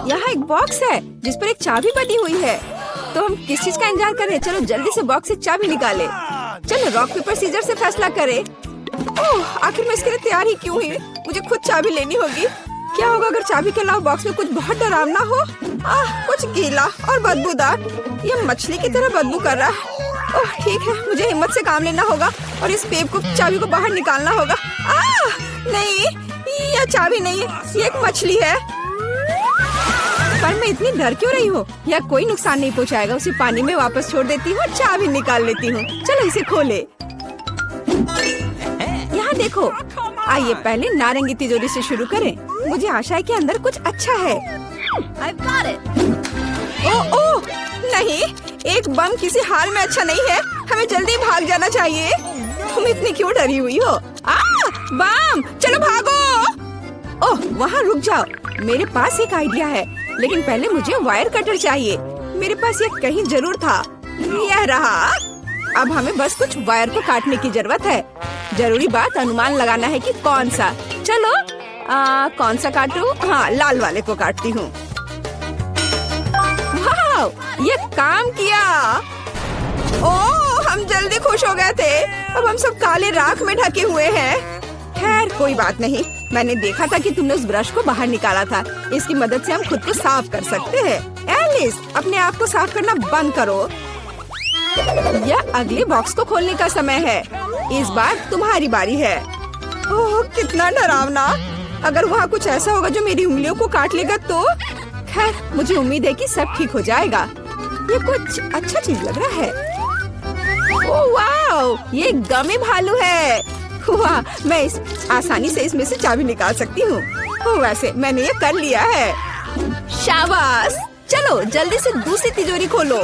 यहाँ एक बॉक्स है जिस पर एक चाबी बनी हुई है। तो हम किस चीज का इंतजार कर रहे हैं? चलो जल्दी से बॉक्स से चाबी निकाले। चलो रॉक पेपर सीजर से फैसला करें। ओह, आखिर मैं इसके लिए तैयार ही क्यों हुई? मुझे खुद चाबी लेनी होगी। क्या होगा अगर चाबी के अलावा बॉक्स में कुछ बहुत डरावना हो? कुछ गीला और बदबूदार। ये मछली की तरह बदबू कर रहा है। ओह ठीक है, मुझे हिम्मत से काम लेना होगा और इस पेप को चाबी को बाहर निकालना होगा। नहीं, यह चाबी नहीं है, ये एक मछली है। पर मैं इतनी डर क्यों रही हूँ? यह कोई नुकसान नहीं पहुँचाएगा। उसे पानी में वापस छोड़ देती हूँ, चाबी निकाल लेती हूँ। चलो इसे खोले। यहाँ देखो, आइए पहले नारंगी तिजोरी से शुरू करें। मुझे आशा है कि अंदर कुछ अच्छा है। ओह नहीं, एक बम किसी हाल में अच्छा नहीं है। हमें जल्दी भाग जाना चाहिए। तुम इतनी क्यों डरी हुई हो? बम, चलो भागो। ओह वहाँ रुक जाओ, मेरे पास एक आइडिया है, लेकिन पहले मुझे वायर कटर चाहिए। मेरे पास ये कहीं जरूर था। यह रहा। अब हमें बस कुछ वायर को काटने की जरूरत है। जरूरी बात अनुमान लगाना है कि कौन सा। चलो कौन सा काटूं? हाँ, लाल वाले को काटती हूँ। वाह, ये काम किया। ओह, हम जल्दी खुश हो गए थे। अब हम सब काले राख में ढके हुए हैं। खैर कोई बात नहीं, मैंने देखा था कि तुमने उस ब्रश को बाहर निकाला था। इसकी मदद से हम खुद को साफ कर सकते हैं। एलिस, अपने आप को साफ करना बंद करो। यह अगले बॉक्स को खोलने का समय है। इस बार तुम्हारी बारी है। ओह कितना डरावना। अगर वहाँ कुछ ऐसा होगा जो मेरी उंगलियों को काट लेगा तो? खैर मुझे उम्मीद है कि सब ठीक हो जाएगा। ये कुछ अच्छा चीज लग रहा है। ओह वाह, ये गमी भालू है। वाह, मैं आसानी से इसमें से चाबी निकाल सकती हूँ। वैसे मैंने ये कर लिया है। शाबाश। चलो जल्दी से दूसरी तिजोरी खोलो।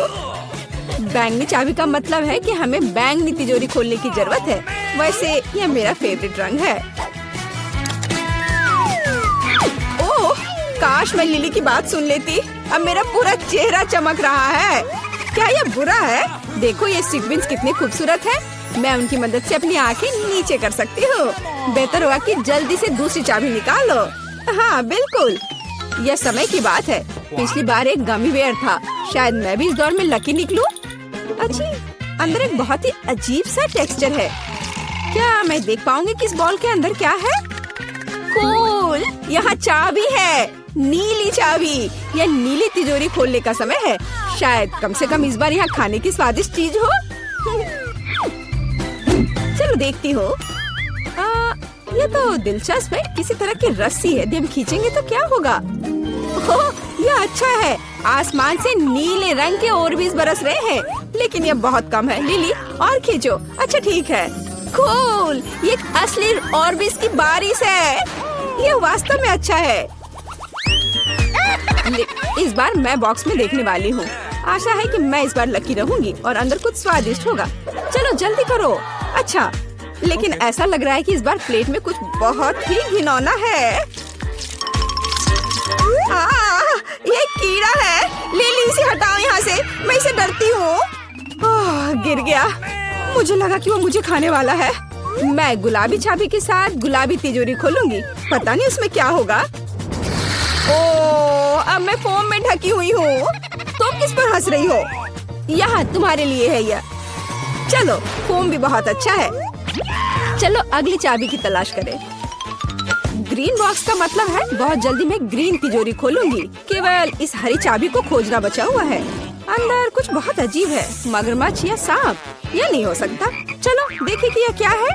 बैंगनी चाबी का मतलब है कि हमें बैंगनी तिजोरी खोलने की जरूरत है। वैसे यह मेरा फेवरेट रंग है। ओह, काश मैं लिली की बात सुन लेती। अब मेरा पूरा चेहरा चमक रहा है। क्या यह बुरा है? देखो ये सीक्वेंस कितने खूबसूरत है। मैं उनकी मदद से अपनी आंखें नीचे कर सकती हूँ। बेहतर होगा कि जल्दी से दूसरी चाबी निकालो। हाँ बिल्कुल, यह समय की बात है। पिछली बार एक गमी बेयर था, शायद मैं भी इस दौर में लकी निकलूं। अच्छी, अंदर एक बहुत ही अजीब सा टेक्सचर है। क्या मैं देख पाऊंगी कि इस बॉल के अंदर क्या है? कूल, यहाँ चाबी है, नीली चाबी। यह नीली तिजोरी खोलने का समय है। शायद कम से कम इस बार यहाँ खाने की स्वादिष्ट चीज हो। चलो देखती हूँ। यह तो दिलचस्प है। किसी तरह की रस्सी है, यदि हम खींचेंगे तो क्या होगा? ओह, यह अच्छा है। आसमान से नीले रंग के ऑर्बिस बरस रहे हैं, लेकिन यह बहुत कम है। लिली और खींचो। अच्छा ठीक है। कूल, ये एक असली ऑर्बिस की बारिश है। यह वास्तव में अच्छा है। इस बार मैं बॉक्स में देखने वाली हूँ। आशा है कि मैं इस बार लकी रहूंगी और अंदर कुछ स्वादिष्ट होगा। चलो जल्दी करो। अच्छा, लेकिन ऐसा लग रहा है कि इस बार प्लेट में कुछ बहुत ही घिनौना है। ये कीड़ा है। लिली इसे हटाओ यहाँ से, मैं इसे डरती हूँ। गिर गया। मुझे लगा कि वो मुझे खाने वाला है। मैं गुलाबी चाबी के साथ गुलाबी तिजोरी खोलूंगी। पता नहीं उसमें क्या होगा। ओह, अब मैं फोम में ढकी हुई हूँ। तुम किस पर हंस रही हो? यहाँ तुम्हारे लिए है यह। चलो, फोम भी बहुत अच्छा है। चलो अगली चाबी की तलाश करें। ग्रीन बॉक्स का मतलब है बहुत जल्दी मैं ग्रीन तिजोरी खोलूंगी। केवल इस हरी चाबी को खोजना बचा हुआ है। अंदर कुछ बहुत अजीब है, मगरमच्छ या सांप। यह नहीं हो सकता। चलो देखिए कि यह क्या है।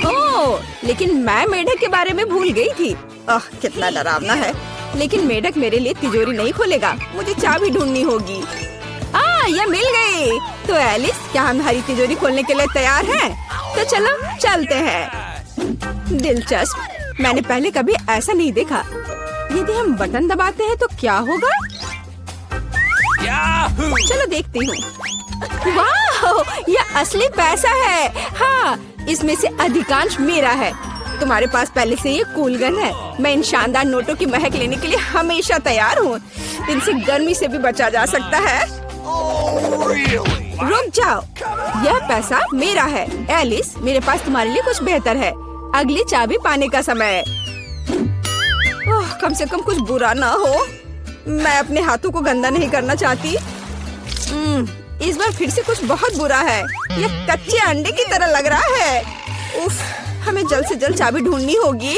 ओह, लेकिन मैं मेढक के बारे में भूल गई थी। कितना डरावना है। लेकिन मेढक मेरे लिए तिजोरी नहीं खोलेगा। मुझे चाबी ढूंढनी होगी। यह मिल गई। तो एलिस, क्या हम हरी तिजोरी खोलने के लिए तैयार हैं? तो चलो चलते हैं। दिलचस्प, मैंने पहले कभी ऐसा नहीं देखा। यदि हम बटन दबाते हैं तो क्या होगा? चलो देखती हूँ। वाह, यह असली पैसा है। हाँ, इसमें से अधिकांश मेरा है। तुम्हारे पास पहले से ये कूल गन है। मैं इन शानदार नोटों की महक लेने के लिए हमेशा तैयार हूँ। इनसे गर्मी से भी बचा जा सकता है। रुक जाओ, यह पैसा मेरा है। एलिस, मेरे पास तुम्हारे लिए कुछ बेहतर है। अगली चाबी पाने का समय है। ओह, कम से कम कुछ बुरा ना हो। मैं अपने हाथों को गंदा नहीं करना चाहती। इस बार फिर से कुछ बहुत बुरा है। यह कच्चे अंडे की तरह लग रहा है। उफ, हमें जल्द से जल्द चाबी ढूंढनी होगी।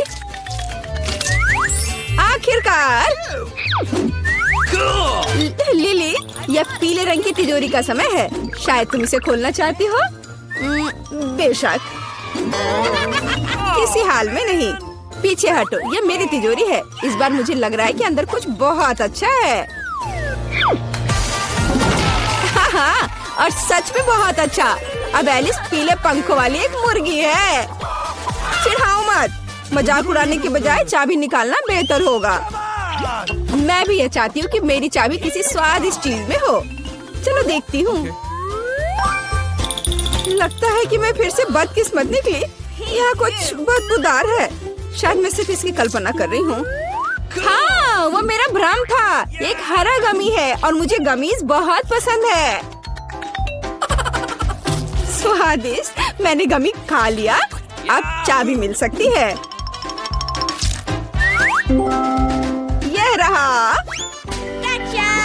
आखिरकार लिली, यह पीले रंग की तिजोरी का समय है। शायद तुम इसे खोलना चाहती हो। बेशक, किसी हाल में नहीं। पीछे हटो, यह मेरी तिजोरी है। इस बार मुझे लग रहा है कि अंदर कुछ बहुत अच्छा है। हाँ, और सच में बहुत अच्छा। अब एलिस पीले पंखों वाली एक मुर्गी है। चिढ़ाओ मत। मजाक उड़ाने के बजाय चाबी निकालना बेहतर होगा। मैं भी ये चाहती हूँ कि मेरी चाबी किसी स्वादिष्ट चीज में हो। चलो देखती हूँ। लगता है कि मैं फिर से बदकिस्मत निकली। यहाँ कुछ बदबूदार है। शायद मैं सिर्फ इसकी कल्पना कर रही हूँ। हाँ, वो मेरा भ्रम था। एक हरा गमी है और मुझे गमीज बहुत पसंद है। स्वादिष्ट। मैंने गमी खा लिया। अब चाबी मिल सकती है। यह रहा।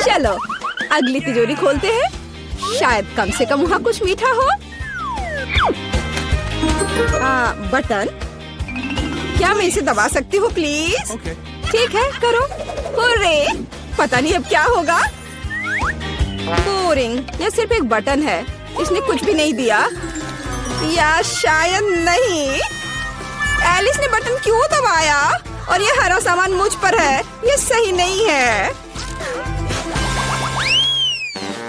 चलो अगली तिजोरी खोलते हैं। शायद कम से कम वहाँ कुछ मीठा हो। बटन। क्या मैं इसे दबा सकती हूँ प्लीज? ठीक है, करो। हुर्रे! पता नहीं अब क्या होगा। बोरिंग। यह सिर्फ एक बटन है। इसने कुछ भी नहीं दिया। या शायद नहीं। एलिस ने बटन क्यों दबाया? और ये हरा सामान मुझ पर है। ये सही नहीं है।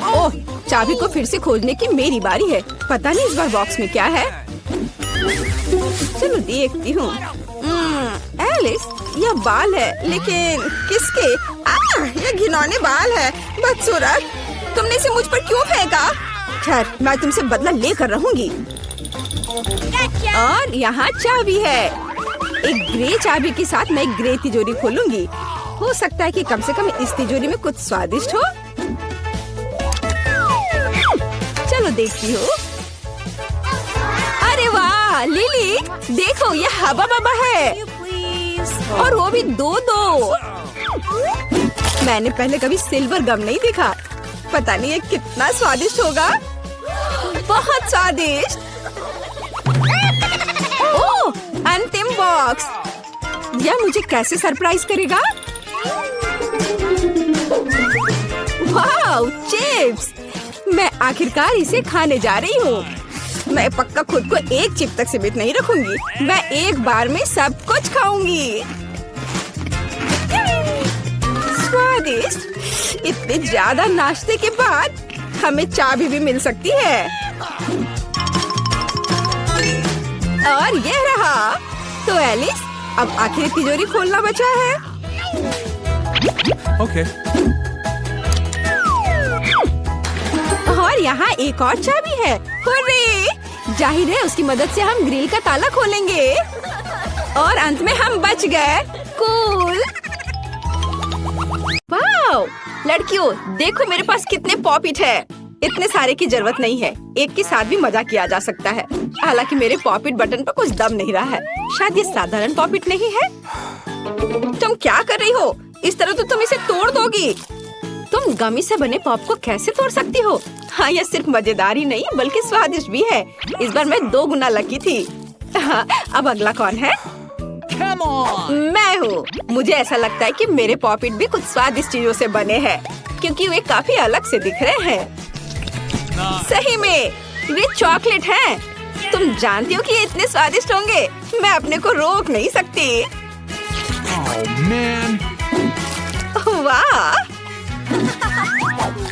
ओह, चाबी को फिर से खोजने की मेरी बारी है। पता नहीं इस बार बॉक्स में क्या है। चलो देखती हूँ। एलिस, यह बाल है, लेकिन किसके? यह घिनौने बाल है। बदसूरत, तुमने इसे मुझ पर क्यों फेंका? खैर, मैं तुमसे बदला लेकर रहूंगी। और यहाँ चाबी है। एक ग्रे चाबी के साथ मैं एक ग्रे तिजोरी खोलूंगी। हो सकता है कि कम से कम इस तिजोरी में कुछ स्वादिष्ट हो। चलो देखती हूँ। अरे वाह लिली, देखो ये हवा बाबा है। और वो भी दो। मैंने पहले कभी सिल्वर गम नहीं देखा। पता नहीं ये कितना स्वादिष्ट होगा। बहुत स्वादिष्ट। ओह, अंतिम बॉक्स। यह मुझे कैसे सरप्राइज करेगा? वाह, चिप्स। मैं आखिरकार इसे खाने जा रही हूँ। मैं पक्का खुद को एक चिप तक सीमित नहीं रखूंगी। मैं एक बार में सब कुछ खाऊंगी। स्वादिष्ट। इतने ज्यादा नाश्ते के बाद हमें चाबी भी मिल सकती है। और ये रहा। तो एलिस, अब आखिर तिजोरी खोलना बचा है। ओके। और यहाँ एक और चाबी है। हुर्रे! जाहिर है उसकी मदद से हम ग्रिल का ताला खोलेंगे। और अंत में हम बच गए। कूल। वाओ! लड़कियों, देखो मेरे पास कितने पॉपिट है। इतने सारे की जरूरत नहीं है। एक के साथ भी मजा किया जा सकता है। हालांकि मेरे पॉपिट बटन पर कुछ दम नहीं रहा है। शायद ये साधारण पॉपिट नहीं है। तुम क्या कर रही हो? इस तरह तो तुम इसे तोड़ दोगी। तुम गमी से बने पॉप को कैसे तोड़ सकती हो? हाँ, यह सिर्फ मजेदार ही नहीं बल्कि स्वादिष्ट भी है। इस बार मैं 2 गुना लकी थी। हाँ, अब अगला कौन है? मैं हूँ। मुझे ऐसा लगता है कि मेरे पॉपिट भी कुछ स्वादिष्ट चीजों से बने हैं, क्योंकि वे काफी अलग से दिख रहे हैं। सही में, वे चॉकलेट हैं। तुम जानती हो कि ये इतने स्वादिष्ट होंगे। मैं अपने को रोक नहीं सकती। वाह,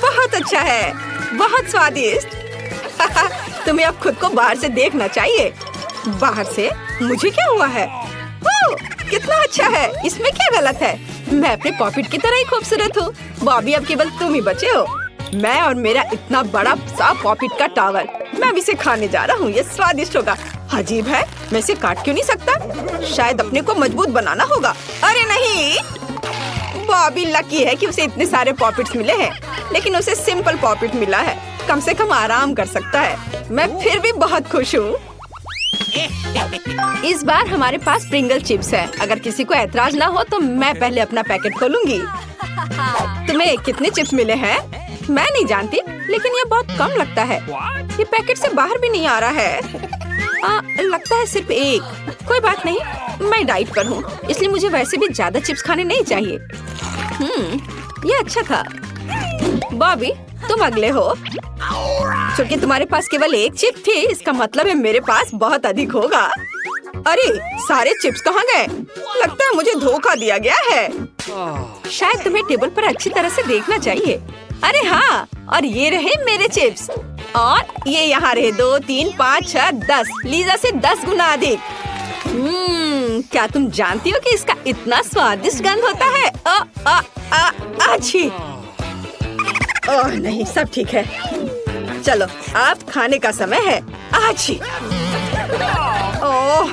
बहुत अच्छा है। बहुत स्वादिष्ट। तुम्हें अब खुद को बाहर से देखना चाहिए। बाहर से? मुझे क्या हुआ है? ओह, कितना अच्छा है। इसमें क्या गलत है? मैं अपने पॉपिट की तरह ही खूबसूरत हूँ। बॉबी, अब केवल तुम ही बचे हो। मैं और मेरा इतना बड़ा सा पॉपिट का टावर। मैं अब इसे खाने जा रहा हूँ। ये स्वादिष्ट होगा। अजीब है, मैं इसे काट क्यों नहीं सकता? शायद अपने को मजबूत बनाना होगा। अरे नहीं, बॉबी लकी है कि उसे इतने सारे पॉपिट्स मिले हैं, लेकिन उसे सिंपल पॉपिट मिला है। कम से कम आराम कर सकता है। मैं फिर भी बहुत खुश हूँ। इस बार हमारे पास प्रिंगल चिप्स है। अगर किसी को ऐतराज ना हो तो मैं पहले अपना पैकेट खोलूंगी। तुम्हें कितने चिप्स मिले हैं? मैं नहीं जानती, लेकिन ये बहुत कम लगता है। ये पैकेट से बाहर भी नहीं आ रहा है। लगता है सिर्फ एक। कोई बात नहीं, मैं डाइट पर हूँ, इसलिए मुझे वैसे भी ज्यादा चिप्स खाने नहीं चाहिए। ये अच्छा था। बॉबी, तुम अगले हो। क्योंकि तुम्हारे पास केवल एक चिप थी, इसका मतलब है मेरे पास बहुत अधिक होगा। अरे, सारे चिप्स कहाँ गए? लगता है मुझे धोखा दिया गया है। शायद तुम्हें टेबल पर अच्छी तरह से देखना चाहिए। अरे हाँ, और ये रहे मेरे चिप्स। और ये यहाँ रहे 2, 3, 5, 6, 10। लीजा से 10 गुना अधिक। क्या तुम जानती हो कि इसका इतना स्वादिष्ट गंध होता है? अच्छी। ओह नहीं, सब ठीक है। चलो, अब खाने का समय है। अच्छी। ओह,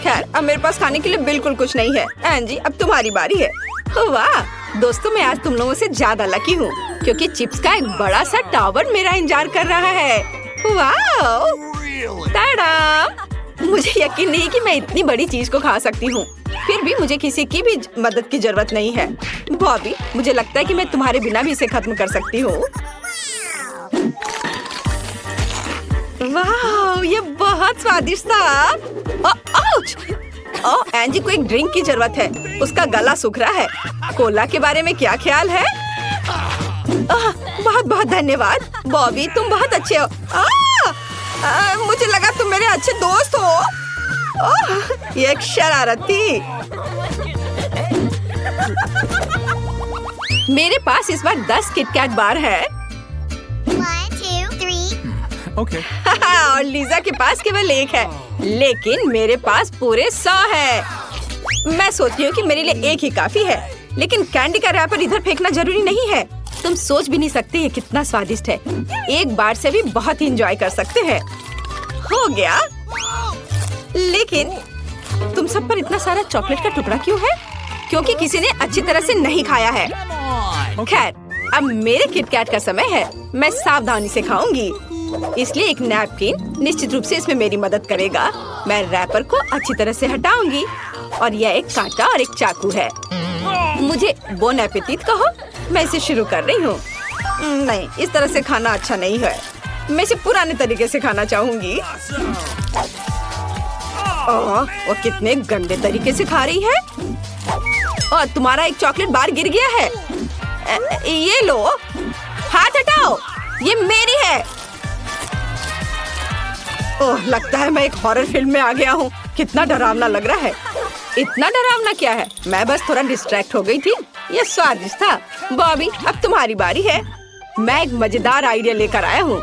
खैर, अब मेरे पास खाने के लिए बिल्कुल कुछ नहीं है। एंजी, अब तुम्हारी बारी है। वाह दोस्तों, मैं आज तुम लोगों से ज्यादा लकी हूँ, क्योंकि चिप्स का एक बड़ा सा टावर मेरा इंतजार कर रहा है। वाह, टाडा! मुझे यकीन नहीं कि मैं इतनी बड़ी चीज को खा सकती हूँ। फिर भी मुझे किसी की भी मदद की जरूरत नहीं है। बॉबी, मुझे लगता है कि मैं तुम्हारे बिना भी इसे खत्म कर सकती हूँ। वाह, ये बहुत स्वादिष्ट था। आउच! एंजी को एक ड्रिंक की जरूरत है। उसका गला सूख रहा है। कोला के बारे में क्या ख्याल है? बहुत बहुत धन्यवाद बॉबी, तुम बहुत अच्छे हो। मुझे लगा तुम मेरे अच्छे दोस्त हो। ये एक शरारत थी। मेरे पास इस बार 10 किटकैट बार है। 1, 2, 3. Okay. और लीजा के पास केवल एक है, लेकिन मेरे पास पूरे 100 है। मैं सोचती हूँ कि मेरे लिए एक ही काफी है, लेकिन कैंडी का रैपर इधर फेंकना जरूरी नहीं है। तुम सोच भी नहीं सकते ये कितना स्वादिष्ट है। एक बार से भी बहुत एंजॉय कर सकते हैं। हो गया। लेकिन तुम सब पर इतना सारा चॉकलेट का टुकड़ा क्यों है? क्योंकि किसी ने अच्छी तरह से नहीं खाया है। खैर, अब मेरे किटकैट का समय है। मैं सावधानी से खाऊंगी, इसलिए एक नैपकिन निश्चित रूप से इसमें मेरी मदद करेगा। मैं रैपर को अच्छी तरह से हटाऊंगी, और यह एक कांटा और एक चाकू है। मुझे बोन एपेटिट कहो। मैं इसे शुरू कर रही हूँ। नहीं, इस तरह से खाना अच्छा नहीं है। मैं इसे पुराने तरीके से खाना चाहूंगी। वो कितने गंदे तरीके से खा रही है। और तुम्हारा एक चॉकलेट बार गिर गया है। ये लो, हाथ हटाओ, ये मेरी है। ओह, लगता है मैं एक हॉरर फिल्म में आ गया हूँ। कितना डरावना लग रहा है। इतना डरावना क्या है, मैं बस थोड़ा डिस्ट्रैक्ट हो गई थी। ये स्वादिष्ट था। बॉबी, अब तुम्हारी बारी है। मैं एक मजेदार आइडिया लेकर आया हूँ।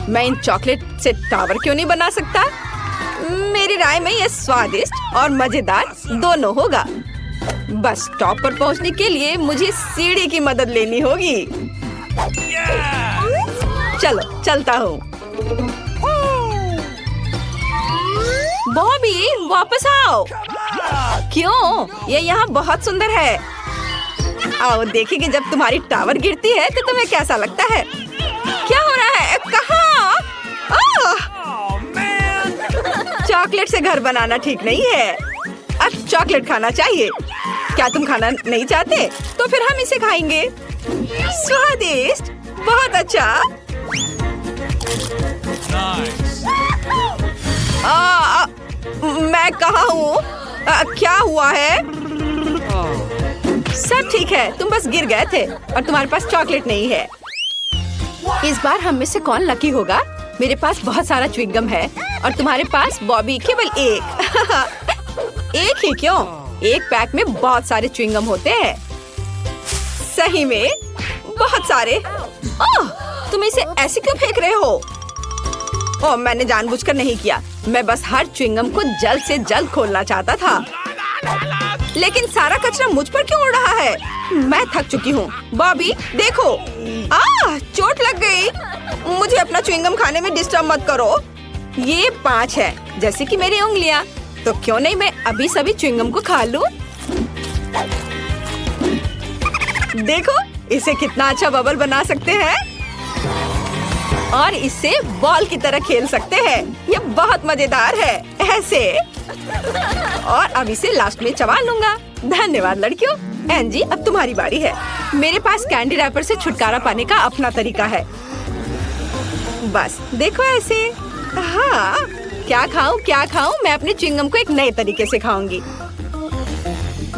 मैं इन चॉकलेट से टावर क्यों नहीं बना सकता? मेरी राय में ये स्वादिष्ट और मजेदार दोनों होगा। बस टॉप पर पहुँचने के लिए मुझे सीढ़ी की मदद लेनी होगी। चलो, चलता हूँ। बॉबी, वापस आओ। क्यों? ये यहाँ बहुत सुंदर है। आओ देखेंगे जब तुम्हारी टावर गिरती है तो तुम्हें कैसा लगता है। क्या हो रहा है? कहाँ? चॉकलेट से घर बनाना ठीक नहीं है। अब चॉकलेट खाना चाहिए। क्या तुम खाना नहीं चाहते? तो फिर हम इसे खाएंगे। स्वादिष्ट, बहुत अच्छा। मैं कहाँ हूँ? क्या हुआ है? सब ठीक है, तुम बस गिर गए थे और तुम्हारे पास चॉकलेट नहीं है। इस बार हम में से कौन लकी होगा? मेरे पास बहुत सारा च्युइंगम है और तुम्हारे पास बॉबी केवल एक। एक ही क्यों? एक पैक में बहुत सारे च्युइंगम होते हैं। सही में बहुत सारे। ओह, तुम इसे ऐसे क्यों फेंक रहे हो? ओह, मैंने जानबूझकर नहीं किया। मैं बस हर च्युइंगम को जल्द से जल्द खोलना चाहता था। लेकिन सारा कचरा मुझ पर क्यों उड़ रहा है? मैं थक चुकी हूँ। बॉबी, देखो। चोट लग गई। मुझे अपना च्युइंगम खाने में डिस्टर्ब मत करो। ये 5 है, जैसे कि मेरी उंगलियाँ। तो क्यों नहीं मैं अभी सभी च्युइंगम को खा लूं? देखो, इसे कितना अच्छा बबल बना सकते हैं। और इससे बॉल की तरह खेल सकते हैं। ये बहुत मजेदार है। ऐसे और अब इसे लास्ट में चबा लूंगा। धन्यवाद लड़कियों। एंजी, अब तुम्हारी बारी है। मेरे पास कैंडी रैपर से छुटकारा पाने का अपना तरीका है। बस देखो ऐसे। हाँ, क्या खाऊं? मैं अपने च्युइंगम को एक नए तरीके से खाऊंगी।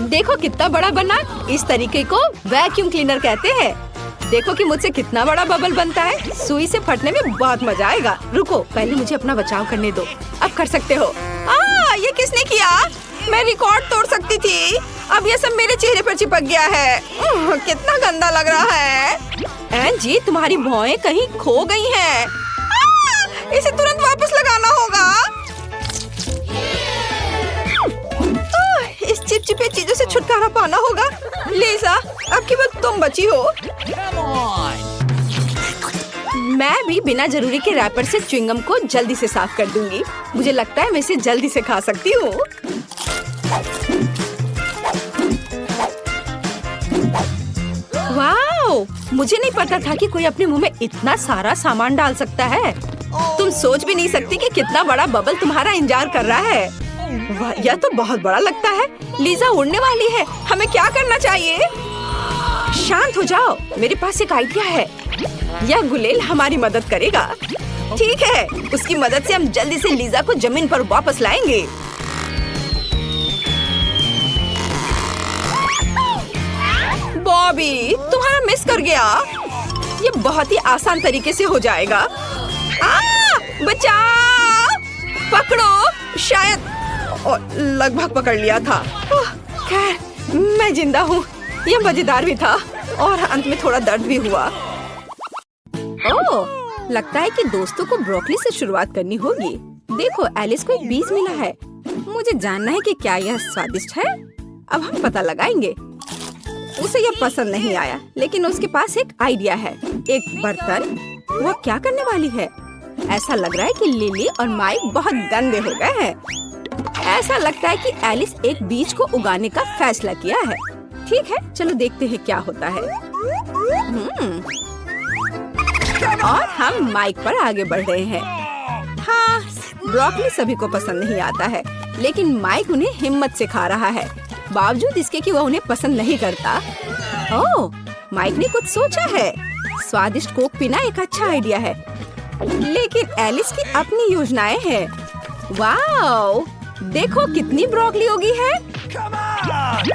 देखो कितना बड़ा बना। इस तरीके को वैक्यूम क्लीनर कहते हैं। देखो कि मुझसे कितना बड़ा बबल बनता है। सुई से फटने में बहुत मजा आएगा। रुको, पहले मुझे अपना बचाव करने दो। अब कर सकते हो। ये किसने किया? मैं रिकॉर्ड तोड़ सकती थी। अब ये सब मेरे चेहरे पर चिपक गया है। कितना गंदा लग रहा है। एंजी, तुम्हारी भौएं कहीं खो गई हैं। इसे तुरंत वापस लगाना होगा। इस चिपचिपे चीजों से छुटकारा पाना होगा। लिसा, अब की बात तुम बची हो। मैं भी बिना जरूरी के रैपर से च्युइंगम को जल्दी से साफ कर दूंगी। मुझे लगता है मैं इसे जल्दी से खा सकती हूँ। वाओ! मुझे नहीं पता था कि कोई अपने मुंह में इतना सारा सामान डाल सकता है। तुम सोच भी नहीं सकती कि कितना बड़ा बबल तुम्हारा इंतजार कर रहा है। वाह, यह तो बहुत बड़ा लगता है। लीजा उड़ने वाली है। हमें क्या करना चाहिए? शांत हो जाओ, मेरे पास एक आइडिया है। यह गुलेल हमारी मदद करेगा। ठीक है, उसकी मदद से हम जल्दी से लीजा को जमीन पर वापस लाएंगे। बॉबी, तुम्हारा मिस कर गया। ये बहुत ही आसान तरीके से हो जाएगा। बचाओ! पकड़ो। शायद लगभग पकड़ लिया था। खैर, मैं जिंदा हूँ। ये मजेदार भी था और अंत में थोड़ा दर्द भी हुआ। ओह, लगता है कि दोस्तों को ब्रोकली से शुरुआत करनी होगी। देखो, एलिस को एक बीज मिला है। मुझे जानना है कि क्या यह स्वादिष्ट है। अब हम पता लगाएंगे। उसे यह पसंद नहीं आया, लेकिन उसके पास एक आइडिया है। एक बर्तन। वह क्या करने वाली है? ऐसा लग रहा है कि लिली और माइक बहुत गंदे हो गए हैं। ऐसा लगता है कि एलिस एक बीज को उगाने का फैसला किया है। ठीक है, चलो देखते हैं क्या होता है। और हम माइक पर आगे बढ़ रहे हैं। हाँ, ब्रोकली सभी को पसंद नहीं आता है, लेकिन माइक उन्हें हिम्मत से खा रहा है, बावजूद इसके कि वह उन्हें पसंद नहीं करता। ओह, माइक ने कुछ सोचा है। स्वादिष्ट कोक पीना एक अच्छा आइडिया है, लेकिन एलिस की अपनी योजनाएं हैं। वाओ, देखो कितनी ब्रोकली उगी है।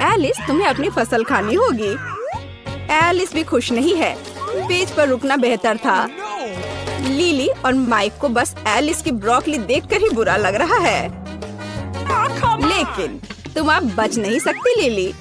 एलिस, तुम्हें अपनी फसल खानी होगी। एलिस भी खुश नहीं है। बीच पर रुकना बेहतर था। लिली और माइक को बस एलिस की ब्रोकली देखकर ही बुरा लग रहा है। लेकिन तुम अब बच नहीं सकती लिली।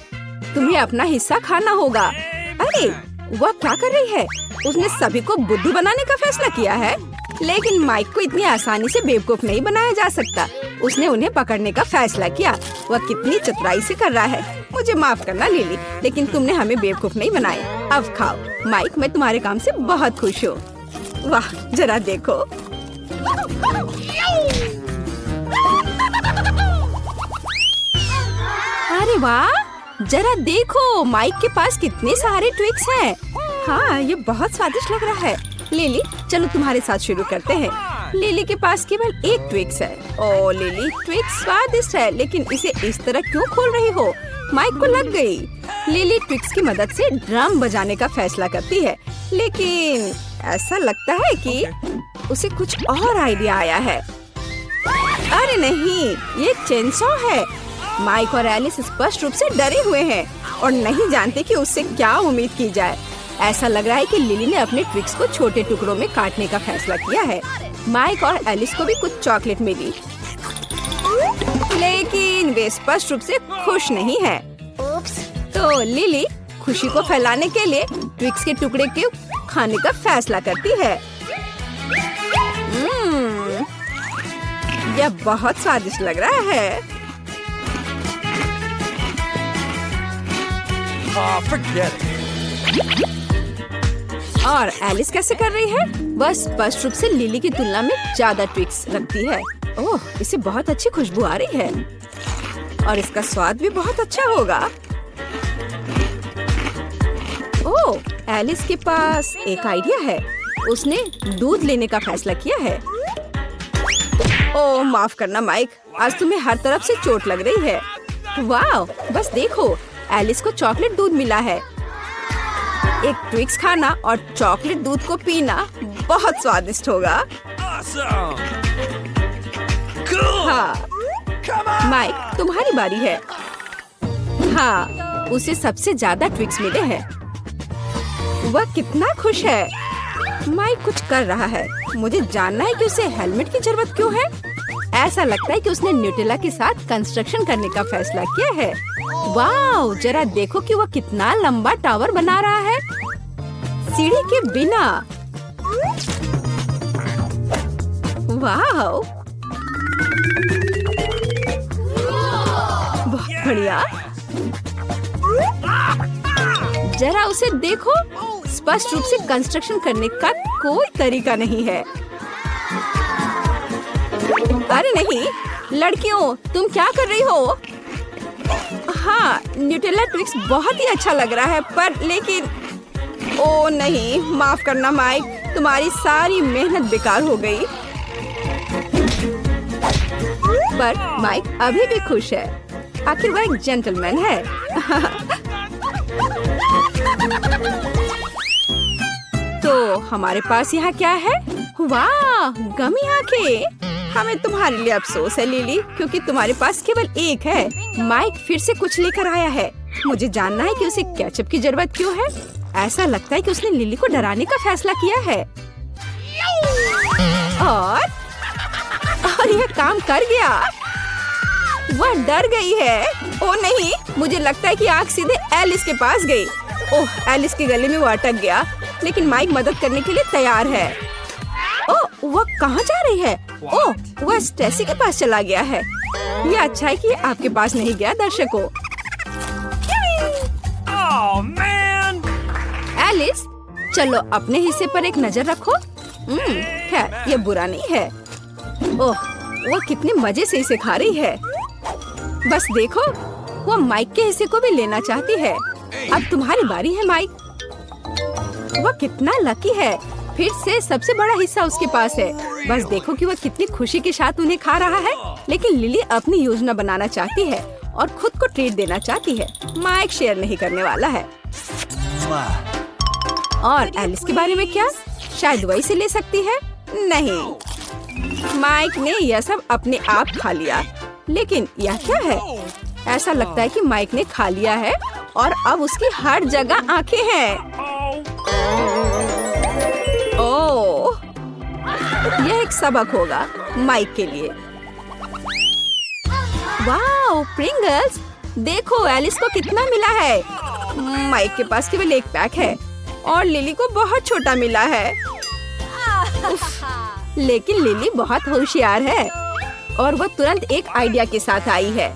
तुम्हें अपना हिस्सा खाना होगा। अरे, वह क्या कर रही है? उसने सभी को बुद्धू बनाने का फैसला किया है। लेकिन माइक को इतनी आसानी से बेवकूफ नहीं बनाया जा सकता। उसने उन्हें पकड़ने का फैसला किया। वह कितनी चतुराई से कर रहा है। मुझे माफ करना लिली, लेकिन तुमने हमें बेवकूफ नहीं बनाया। अब खाओ। माइक, मैं तुम्हारे काम से बहुत खुश हूँ। वाह, जरा देखो। अरे वाह, जरा देखो, माइक के पास कितने सारे ट्विक्स हैं। हाँ, ये बहुत स्वादिष्ट लग रहा है। लिली, चलो तुम्हारे साथ शुरू करते हैं। लिली के पास केवल एक ट्विक्स है। ओ लिली, ट्विक्स स्वादिष्ट है, लेकिन इसे इस तरह क्यों खोल रही हो? माइक को लग गई। लिली ट्विक्स की मदद से ड्रम बजाने का फैसला करती है, लेकिन ऐसा लगता है कि उसे कुछ और आइडिया आया है। अरे नहीं, ये चेनसॉ है। माइक और एलिस स्पष्ट रूप से डरे हुए हैं और नहीं जानते कि उससे क्या उम्मीद की जाए। ऐसा लग रहा है कि लिली ने अपने ट्विक्स को छोटे टुकड़ों में काटने का फैसला किया है। माइक और एलिस को भी कुछ चॉकलेट मिली, लेकिन वे स्पष्ट रूप से खुश नहीं है। तो लिली खुशी को फैलाने के लिए ट्विक्स के टुकड़े के खाने का फैसला करती है। यह बहुत स्वादिष्ट लग रहा है। और एलिस कैसे कर रही है? वह स्पष्ट रूप से लिली की तुलना में ज्यादा ट्विक्स रखती है। ओह, इसे बहुत अच्छी खुशबू आ रही है और इसका स्वाद भी बहुत अच्छा होगा। ओह, एलिस के पास एक आइडिया है। उसने दूध लेने का फैसला किया है। ओह माफ करना माइक, आज तुम्हें हर तरफ से चोट लग रही है। वाह, बस देखो, एलिस को चॉकलेट दूध मिला है। एक ट्विक्स खाना और चॉकलेट दूध को पीना बहुत स्वादिष्ट होगा। हाँ माइक, तुम्हारी बारी है। हाँ, उसे सबसे ज्यादा ट्विक्स मिले हैं। वह कितना खुश है। माइक कुछ कर रहा है। मुझे जानना है कि उसे हेलमेट की जरूरत क्यों है। ऐसा लगता है कि उसने न्यूटेला के साथ कंस्ट्रक्शन करने का फैसला किया है। वाह, जरा देखो कि वह कितना लंबा टावर बना रहा है सीढ़ी के बिना। वाह, बहुत बढ़िया। जरा उसे देखो, स्पष्ट रूप से कंस्ट्रक्शन करने का कोई तरीका नहीं है। अरे नहीं, लड़कियों, तुम क्या कर रही हो? हाँ, न्यूटेला ट्विक्स बहुत ही अच्छा लग रहा है, पर लेकिन ओ नहीं, माफ करना माइक, तुम्हारी सारी मेहनत बेकार हो गई। पर माइक अभी भी खुश है। आखिर वह एक जेंटलमैन है। तो हमारे पास यहाँ क्या है? वाह, गमी आंखें। हमें तुम्हारे लिए अफसोस है लिली, क्योंकि तुम्हारे पास केवल एक है। माइक फिर से कुछ लेकर आया है। मुझे जानना है कि उसे केचप की जरूरत क्यों है। ऐसा लगता है कि उसने लिली को डराने का फैसला किया है। और यह काम कर गया। वह डर गई है। ओ नहीं, मुझे लगता है कि आग सीधे एलिस के पास गई। ओह, एलिस के गले में वो अटक गया, लेकिन माइक मदद करने के लिए तैयार है। ओह, वह कहाँ जा रही है? ओह, वह स्टेसी के पास चला गया है। यह अच्छा है कि आपके पास नहीं गया दर्शकों। एलिस, चलो अपने हिस्से पर एक नजर रखो। खैर, यह बुरा नहीं है। ओह, वह कितने मजे से इसे खा रही है। बस देखो, वो माइक के हिस्से को भी लेना चाहती है। अब तुम्हारी बारी है माइक। वह कितना लकी है, फिर से सबसे बड़ा हिस्सा उसके पास है। बस देखो कि वह कितनी खुशी के साथ उन्हें खा रहा है। लेकिन लिली अपनी योजना बनाना चाहती है और खुद को ट्रीट देना चाहती है। माइक शेयर नहीं करने वाला है। और एलिस के बारे में क्या? शायद वही से ले सकती है। नहीं, माइक ने यह सब अपने आप खा लिया। लेकिन यह क्या है? ऐसा लगता है कि माइक ने खा लिया है और अब उसकी हर जगह आंखें हैं। ओह, यह एक सबक होगा माइक के लिए। वाह, प्रिंगल्स, देखो एलिस को कितना मिला है। माइक के पास केवल एक पैक है और लिली को बहुत छोटा मिला है। लेकिन लिली बहुत होशियार है और वह तुरंत एक आइडिया के साथ आई है।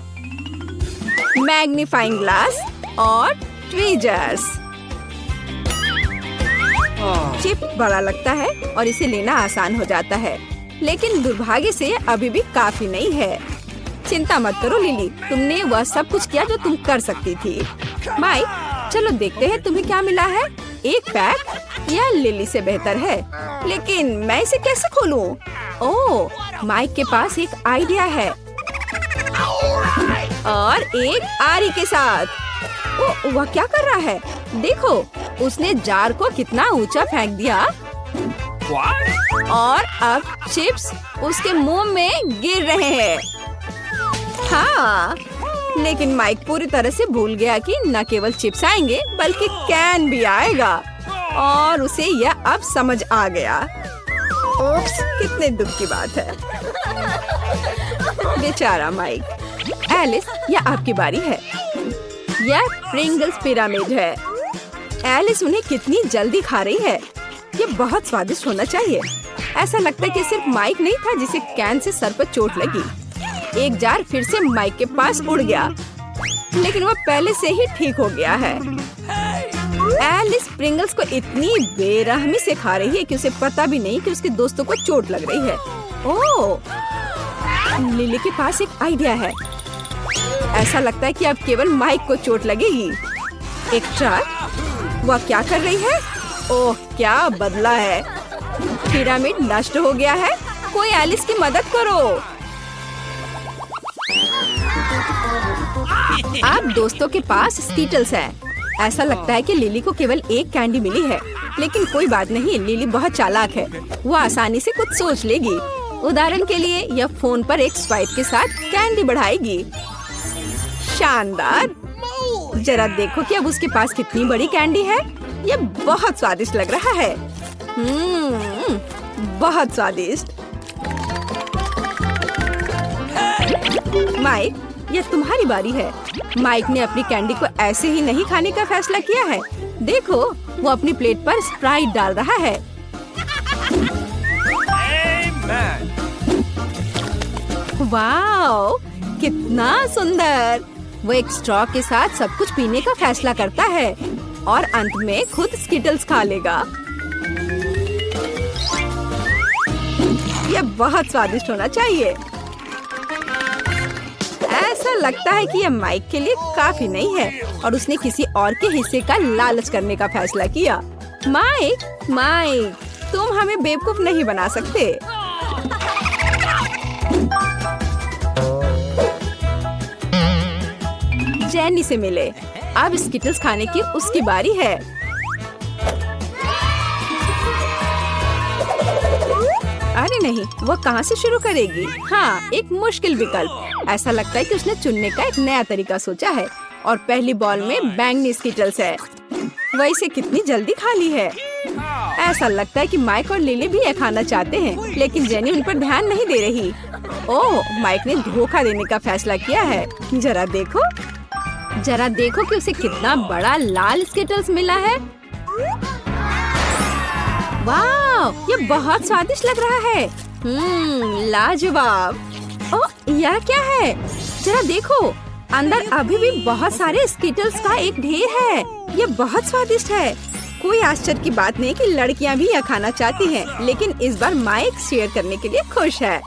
मैग्नीफाइंग ग्लास और ट्वीजर्स। चिप बड़ा लगता है और इसे लेना आसान हो जाता है, लेकिन दुर्भाग्य से अभी भी काफी नहीं है। चिंता मत करो लिली, तुमने वह सब कुछ किया जो तुम कर सकती थी। माइक, चलो देखते हैं तुम्हें क्या मिला है। एक पैक या लिली से बेहतर है, लेकिन मैं इसे कैसे खोलूं? ओह, माइक के पास एक आइडिया है और एक आरी के साथ। ओह, वह क्या कर रहा है? देखो, उसने जार को कितना ऊंचा फेंक दिया और अब चिप्स उसके मुंह में गिर रहे हैं। हाँ, लेकिन माइक पूरी तरह से भूल गया कि न केवल चिप्स आएंगे बल्कि कैन भी आएगा और उसे यह अब समझ आ गया। ओप्स, कितने दुख की बात है। बेचारा माइक। एलिस, यह आपकी बारी है। यह प्रिंगल्स पिरामिड है। एलिस उन्हें कितनी जल्दी खा रही है। ये बहुत स्वादिष्ट होना चाहिए। ऐसा लगता है कि सिर्फ माइक नहीं था जिसे कैन से सर पर चोट लगी। एक जार फिर से माइक के पास उड़ गया, लेकिन वह पहले से ही ठीक हो गया है। एलिस प्रिंगल्स को इतनी बेरहमी से खा रही है कि उसे पता भी नहीं कि उसके दोस्तों को चोट लग रही है। ओह, लिली के पास एक आइडिया है। ऐसा लगता है कि अब केवल माइक को चोट लगेगी। एक ट्रक, वह क्या कर रही है? ओह, क्या बदला है। पिरामिड नष्ट हो गया है। कोई एलिस की मदद करो। आप दोस्तों के पास स्कीटल्स है। ऐसा लगता है कि लिली को केवल एक कैंडी मिली है, लेकिन कोई बात नहीं, लिली बहुत चालाक है। वो आसानी से कुछ सोच लेगी। उदाहरण के लिए यह फोन पर एक स्वाइप के साथ कैंडी बढ़ाएगी। शानदार। जरा देखो कि अब उसके पास कितनी बड़ी कैंडी है। ये बहुत स्वादिष्ट लग रहा है। बहुत स्वादिष्ट। माइक, यह तुम्हारी बारी है। माइक ने अपनी कैंडी को ऐसे ही नहीं खाने का फैसला किया है। देखो, वो अपनी प्लेट पर स्प्राइट डाल रहा है। वाओ, कितना सुंदर। वो एक स्ट्रॉ के साथ सब कुछ पीने का फैसला करता है और अंत में खुद स्किटल्स खा लेगा। यह बहुत स्वादिष्ट होना चाहिए। ऐसा लगता है कि यह माइक के लिए काफी नहीं है और उसने किसी और के हिस्से का लालच करने का फैसला किया। माइक, माइक, तुम हमें बेवकूफ नहीं बना सकते। जेनी से मिले। अब स्किटल्स खाने की उसकी बारी है। अरे नहीं, वो कहाँ से शुरू करेगी? हाँ, एक मुश्किल विकल्प। ऐसा लगता है कि उसने चुनने का एक नया तरीका सोचा है और पहली बॉल में बैंगनी स्किटल्स है। वह इसे कितनी जल्दी खा ली है। ऐसा लगता है कि माइक और लिली भी यह खाना चाहते हैं, लेकिन जेनी उन पर ध्यान नहीं दे रही। ओह, माइक ने धोखा देने का फैसला किया है। जरा देखो कि उसे कितना बड़ा लाल स्किटल्स मिला है। वाह, ये बहुत स्वादिष्ट लग रहा है। लाजवाब। ओह, यह क्या है? जरा देखो, अंदर अभी भी बहुत सारे स्किटल्स का एक ढेर है। ये बहुत स्वादिष्ट है। कोई आश्चर्य की बात नहीं कि लड़कियां भी यह खाना चाहती हैं, लेकिन इस बार माइक शेयर करने के लिए खुश है।